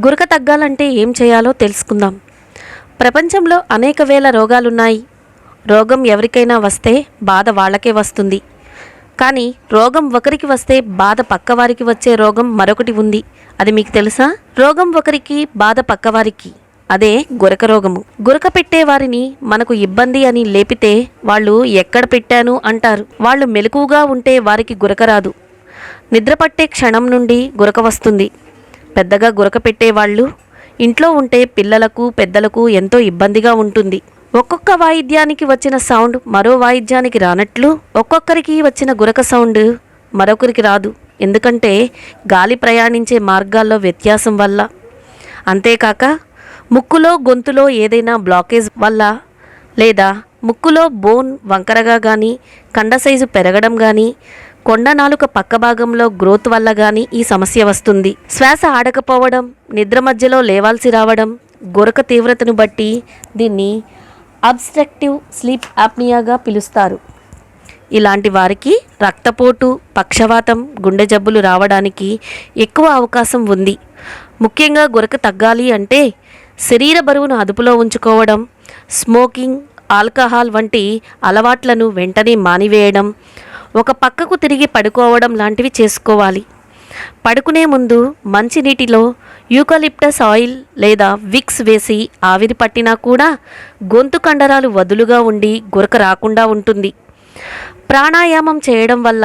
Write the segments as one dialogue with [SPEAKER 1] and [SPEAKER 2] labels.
[SPEAKER 1] గురక తగ్గాలంటే ఏం చేయాలో తెలుసుకుందాం. ప్రపంచంలో అనేక వేల రోగాలున్నాయి. రోగం ఎవరికైనా వస్తే బాధ వాళ్ళకే వస్తుంది. కానీ రోగం ఒకరికి వస్తే బాధ పక్కవారికి వచ్చే రోగం మరొకటి ఉంది. అది మీకు తెలుసా? రోగం ఒకరికి, బాధ పక్కవారికి. అదే గురక రోగము. గురక పెట్టే వారిని మనకు ఇబ్బంది అని లేపితే వాళ్ళు ఎక్కడ పెట్టాను అంటారు. వాళ్ళు మెలకువగా ఉంటే వారికి గురక రాదు. నిద్రపట్టే క్షణం నుండి గురక వస్తుంది. పెద్దగా గురక పెట్టేవాళ్ళు ఇంట్లో ఉంటే పిల్లలకు, పెద్దలకు ఎంతో ఇబ్బందిగా ఉంటుంది. ఒక్కొక్క వాయిద్యానికి వచ్చిన సౌండ్ మరో వాయిద్యానికి రానట్లు ఒక్కొక్కరికి వచ్చిన గురక సౌండ్ మరొకరికి రాదు. ఎందుకంటే గాలి ప్రయాణించే మార్గాల్లో వ్యత్యాసం వల్ల. అంతేకాక ముక్కులో, గొంతులో ఏదైనా బ్లాకేజ్ వల్ల, లేదా ముక్కులో బోన్ వంకరగా కానీ, కండ సైజు పెరగడం కానీ, కొండ నాలుక పక్క భాగంలో గ్రోత్ వల్ల కానీ ఈ సమస్య వస్తుంది. శ్వాస ఆడకపోవడం, నిద్ర మధ్యలో లేవాల్సి రావడం, గురక తీవ్రతను బట్టి దీన్ని అబ్స్ట్రక్టివ్ స్లీప్ యాప్నియాగా పిలుస్తారు. ఇలాంటి వారికి రక్తపోటు, పక్షవాతం, గుండె జబ్బులు రావడానికి ఎక్కువ అవకాశం ఉంది. ముఖ్యంగా గురక తగ్గాలి అంటే శరీర బరువును అదుపులో ఉంచుకోవడం, స్మోకింగ్, ఆల్కహాల్ వంటి అలవాట్లను వెంటనే మానివేయడం, ఒక పక్కకు తిరిగి పడుకోవడం లాంటివి చేసుకోవాలి. పడుకునే ముందు మంచినీటిలో యూకలిప్టస్ ఆయిల్ లేదా విక్స్ వేసి ఆవిరి పట్టినా కూడా గొంతు కండరాలు వదులుగా ఉండి గురక రాకుండా ఉంటుంది. ప్రాణాయామం చేయడం వల్ల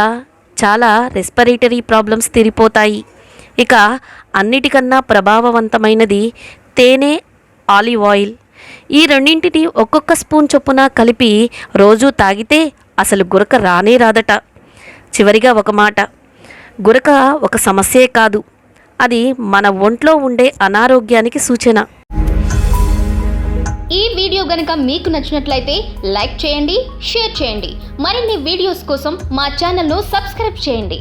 [SPEAKER 1] చాలా రెస్పిరేటరీ ప్రాబ్లమ్స్ తీరిపోతాయి. ఇక అన్నిటికన్నా ప్రభావవంతమైనది తేనె, ఆలివ్ ఆయిల్. ఈ రెండింటిని ఒక్కొక్క స్పూన్ చొప్పున కలిపి రోజు తాగితే అసలు గురక రానే రాదట. చివరిగా ఒక మాట, గురక ఒక సమస్యే కాదు, అది మన ఒంట్లో ఉండే అనారోగ్యానికి సూచన.
[SPEAKER 2] ఈ వీడియో గనుక మీకు నచ్చినట్లయితే లైక్ చేయండి, షేర్ చేయండి. మరిన్ని వీడియోస్ కోసం మా ఛానల్ను సబ్స్క్రైబ్ చేయండి.